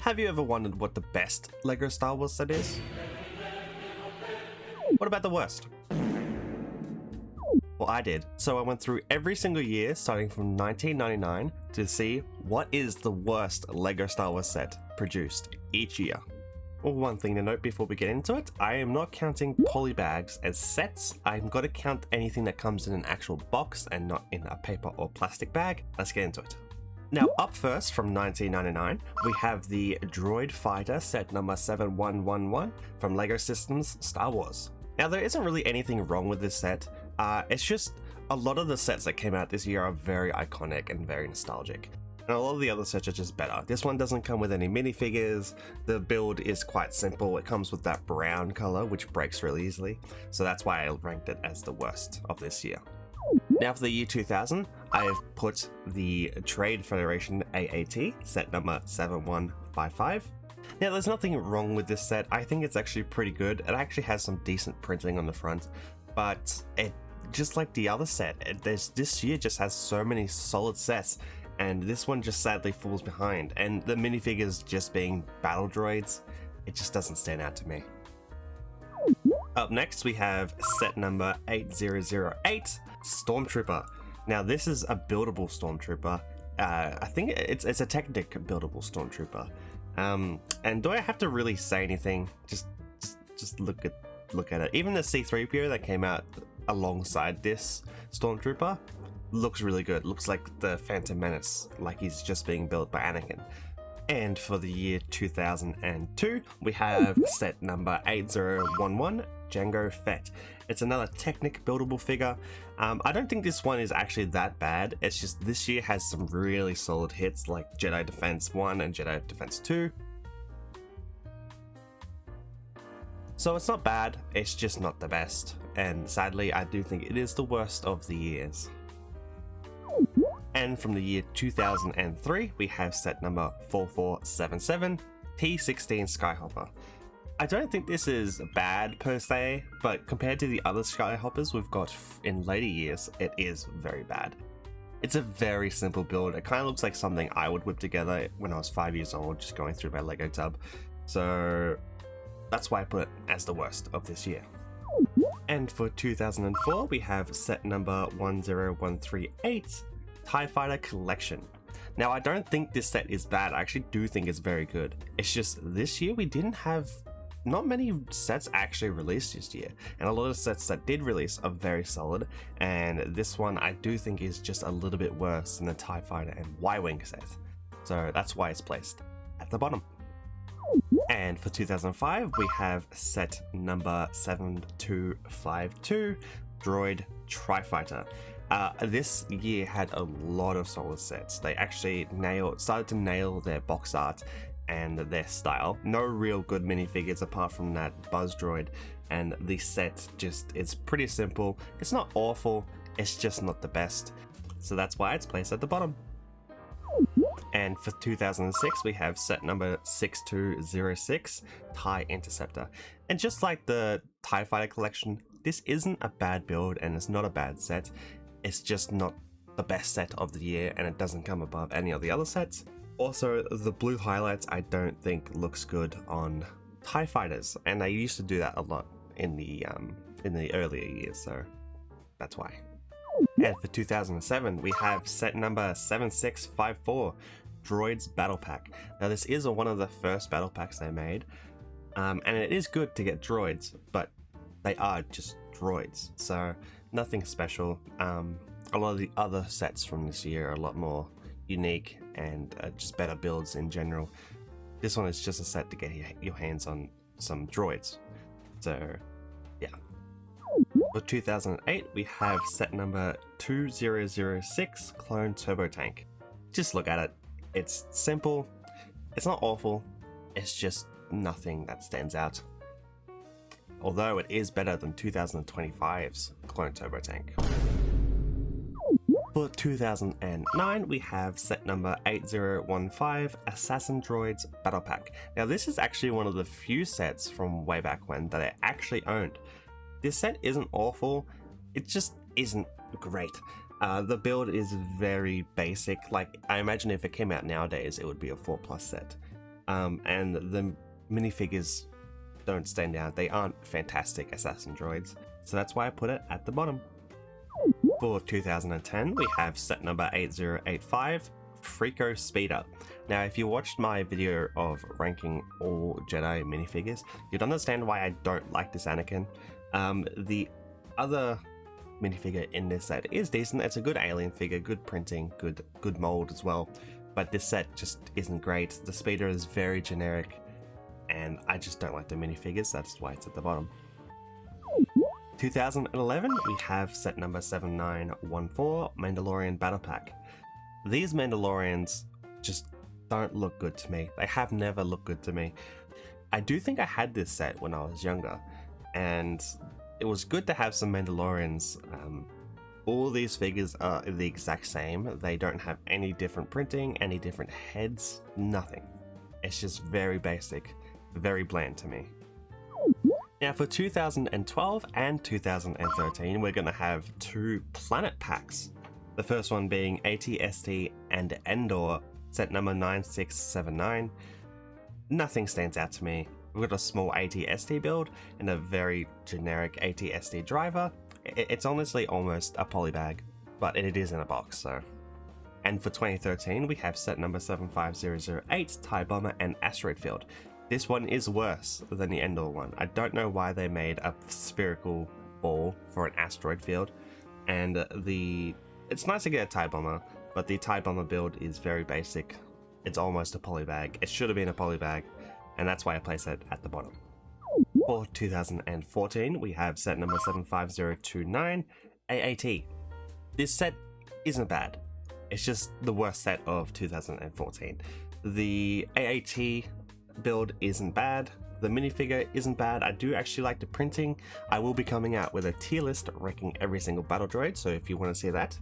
Have you ever wondered what the best LEGO Star Wars set is? What about the worst? Well, I did. So I went through every single year starting from 1999 to see what is the worst LEGO Star Wars set produced each year. Well, one thing to note before we get into it, I am not counting Polybags as sets. I'm going to count anything that comes in an actual box and not in a paper or plastic bag. Let's get into it. Now, up first from 1999, we have the Droid Fighter set number 7111 from LEGO Systems Star Wars. Now, there isn't really anything wrong with this set. It's just a lot of the sets that came out this year are very iconic and very nostalgic. And a lot of the other sets are just better. This one doesn't come with any minifigures. The build is quite simple. It comes with that brown color, which breaks really easily. So that's why I ranked it as the worst of this year. Now for the year 2000, I have put the Trade Federation AAT, set number 7155. Now there's nothing wrong with this set. I think it's actually pretty good. It actually has some decent printing on the front, but it, just like the other set, this year just has so many solid sets, and this one just sadly falls behind. And the minifigures just being battle droids, it just doesn't stand out to me. Up next, we have set number 8008, Stormtrooper. Now, this is a buildable Stormtrooper. I think it's a Technic buildable Stormtrooper. And do I have to really say anything? Just look at it. Even the C-3PO that came out alongside this Stormtrooper looks really good. Looks like the Phantom Menace, like he's just being built by Anakin. And for the year 2002, we have set number 8011, Jango Fett. It's another Technic buildable figure. I don't think this one is actually that bad. It's just this year has some really solid hits like Jedi Defense 1 and Jedi Defense 2. So it's not bad, it's just not the best. And sadly, I do think it is the worst of the years. And from the year 2003, we have set number 4477, T-16 Skyhopper. I don't think this is bad per se, but compared to the other Skyhoppers we've got in later years, it is very bad. It's a very simple build. It kind of looks like something I would whip together when I was 5 years old, just going through my Lego tub. So that's why I put it as the worst of this year. And for 2004, we have set number 10138, TIE Fighter Collection. Now, I don't think this set is bad. I actually do think it's very good. It's just this year we didn't have not many sets actually released this year, and a lot of sets that did release are very solid, and this one I do think is just a little bit worse than the TIE Fighter and Y-Wing set. So that's why it's placed at the bottom. And for 2005, we have set number 7252, Droid Tri-Fighter. This year had a lot of solid sets. They actually started to nail their box art and their style. No real good minifigures apart from that Buzz Droid, and the set just is pretty simple. It's not awful, it's just not the best. So that's why it's placed at the bottom. And for 2006, we have set number 6206, TIE Interceptor. And just like the TIE Fighter Collection, this isn't a bad build and it's not a bad set. It's just not the best set of the year, and it doesn't come above any of the other sets. Also, the blue highlights I don't think looks good on TIE Fighters, and they used to do that a lot in the earlier years, so that's why. And for 2007, we have set number 7654, Droids Battle Pack. Now, this is one of the first battle packs they made, and it is good to get droids, but they are just droids, so nothing special. A lot of the other sets from this year are a lot more unique and just better builds in general. This one is just a set to get your hands on some droids. So yeah. For 2008, we have set number 2006, Clone Turbo Tank. Just look at it. It's simple. It's not awful. It's just nothing that stands out. Although it is better than 2025's Clone Turbo Tank. For 2009, we have set number 8015, Assassin Droids Battle Pack. Now, this is actually one of the few sets from way back when that I actually owned. This set isn't awful, it just isn't great. The build is very basic. Like, I imagine if it came out nowadays, it would be a 4+ set. and the minifigures don't stand out. They aren't fantastic assassin droids, so that's why I put it at the bottom. For 2010, we have set number 8085, Freako Speeder. Now, if you watched my video of ranking all Jedi minifigures, you'd understand why I don't like this Anakin. The other minifigure in this set is decent. It's a good alien figure, good printing, good mold as well. But this set just isn't great. The speeder is very generic, and I just don't like the minifigures. That's why it's at the bottom. 2011, we have set number 7914, Mandalorian Battle Pack. These Mandalorians just don't look good to me. They have never looked good to me. I do think I had this set when I was younger, and it was good to have some Mandalorians. All these figures are the exact same. They don't have any different printing, any different heads, nothing. It's just very basic, very bland to me. Now for 2012 and 2013, we're going to have two planet packs. The first one being AT-ST and Endor, set number 9679. Nothing stands out to me. We've got a small AT-ST build and a very generic AT-ST driver. It's honestly almost a polybag, but it is in a box, so. And for 2013, we have set number 75008, TIE Bomber and Asteroid Field. This one is worse than the Endor one. I don't know why they made a spherical ball for an asteroid field, and it's nice to get a TIE Bomber, but the TIE Bomber build is very basic. It's almost a polybag. It should have been a polybag, and that's why I place it at the bottom. For 2014, we have set number 75029, AAT. This set isn't bad. It's just the worst set of 2014. The AAT build isn't bad. The minifigure isn't bad. I do actually like the printing. I will be coming out with a tier list ranking every single battle droid, so if you want to see that,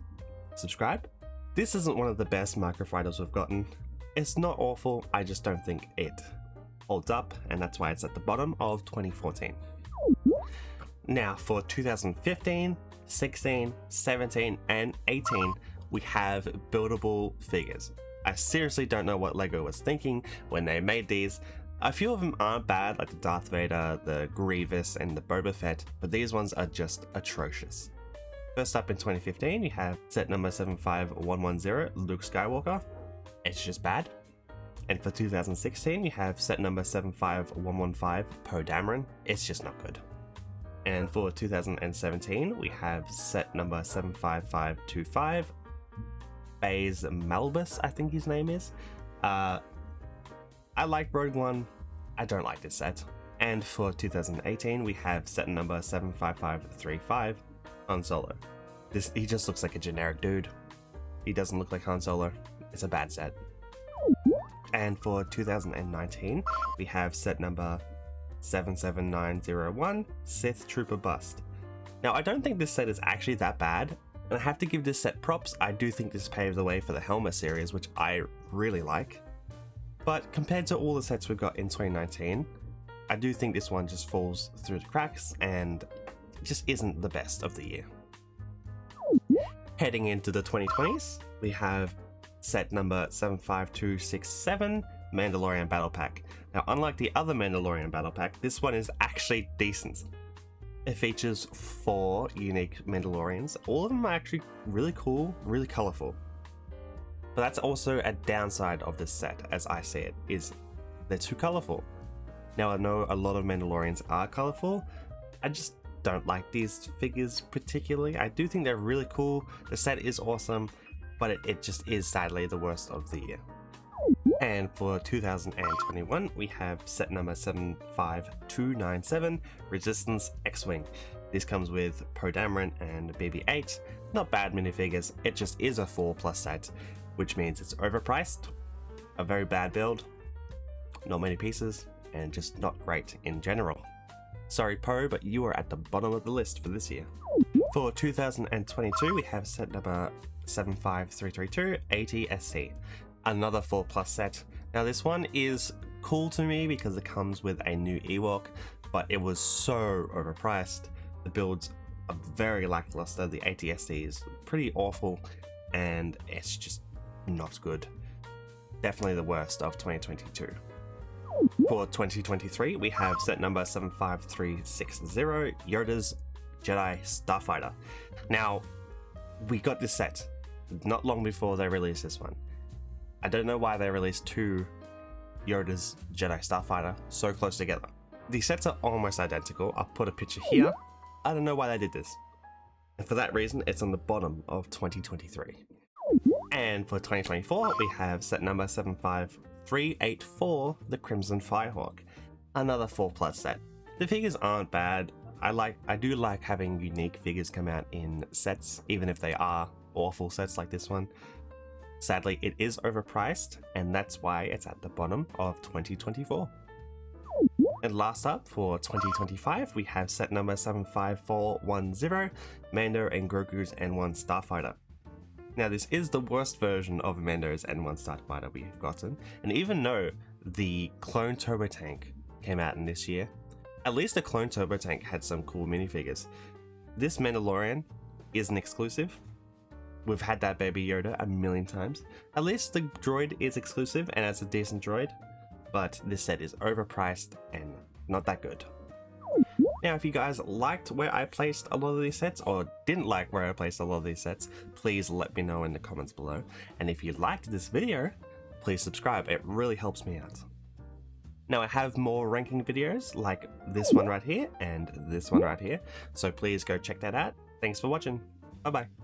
subscribe. This isn't one of the best microfighters we've gotten. It's not awful, I just don't think it holds up, and that's why it's at the bottom of 2014. Now for 2015, 16, 17, and 18, we have buildable figures. I seriously don't know what LEGO was thinking when they made these. A few of them aren't bad, like the Darth Vader, the Grievous, and the Boba Fett, but these ones are just atrocious. First up in 2015, you have set number 75110, Luke Skywalker. It's just bad. And for 2016, you have set number 75115, Poe Dameron. It's just not good. And for 2017, we have set number 75525, Baze Malbus, I think his name is. I like Rogue One. I don't like this set. And for 2018, we have set number 75535, Han Solo. He just looks like a generic dude. He doesn't look like Han Solo. It's a bad set. And for 2019, we have set number 77901, Sith Trooper Bust. Now, I don't think this set is actually that bad, and I have to give this set props. I do think this paves the way for the Helmet series, which I really like. But compared to all the sets we've got in 2019, I do think this one just falls through the cracks and just isn't the best of the year. Heading into the 2020s, we have set number 75267, Mandalorian Battle Pack. Now, unlike the other Mandalorian Battle Pack, this one is actually decent. It features 4 unique Mandalorians. All of them are actually really cool, really colorful. But that's also a downside of this set, as I see it, is they're too colorful. Now, I know a lot of Mandalorians are colorful. I just don't like these figures particularly. I do think they're really cool. The set is awesome, but it just is sadly the worst of the year. And for 2021, we have set number 75297, Resistance X-Wing. This comes with Poe Dameron and BB-8. Not bad minifigures, it just is a 4+ set, which means it's overpriced, a very bad build, not many pieces, and just not great in general. Sorry Poe, but you are at the bottom of the list for this year. For 2022, we have set number 75332, AT-ST. Another 4+ set. Now this one is cool to me because it comes with a new Ewok, but it was so overpriced. The builds are very lackluster. The AT-ST is pretty awful, and it's just not good. Definitely the worst of 2022. For 2023, we have set number 75360, Yoda's Jedi Starfighter. Now, we got this set not long before they released this one. I don't know why they released two Yoda's Jedi Starfighter so close together. The sets are almost identical. I'll put a picture here. I don't know why they did this. And for that reason, it's on the bottom of 2023. And for 2024, we have set number 75384, the Crimson Firehawk. Another 4+ set. The figures aren't bad. I do like having unique figures come out in sets, even if they are awful sets like this one. Sadly, it is overpriced, and that's why it's at the bottom of 2024. And last up, for 2025, we have set number 75410, Mando and Grogu's N1 Starfighter. Now, this is the worst version of Mando's N1 Starfighter we've gotten, and even though the Clone Turbo Tank came out in this year, at least the Clone Turbo Tank had some cool minifigures. This Mandalorian is an exclusive. We've had that Baby Yoda a million times. At least the droid is exclusive and it's a decent droid, but this set is overpriced and not that good. Now, if you guys liked where I placed a lot of these sets, or didn't like where I placed a lot of these sets, please let me know in the comments below. And if you liked this video, please subscribe, it really helps me out. Now, I have more ranking videos like this one right here and this one right here, so please go check that out. Thanks for watching. Bye bye.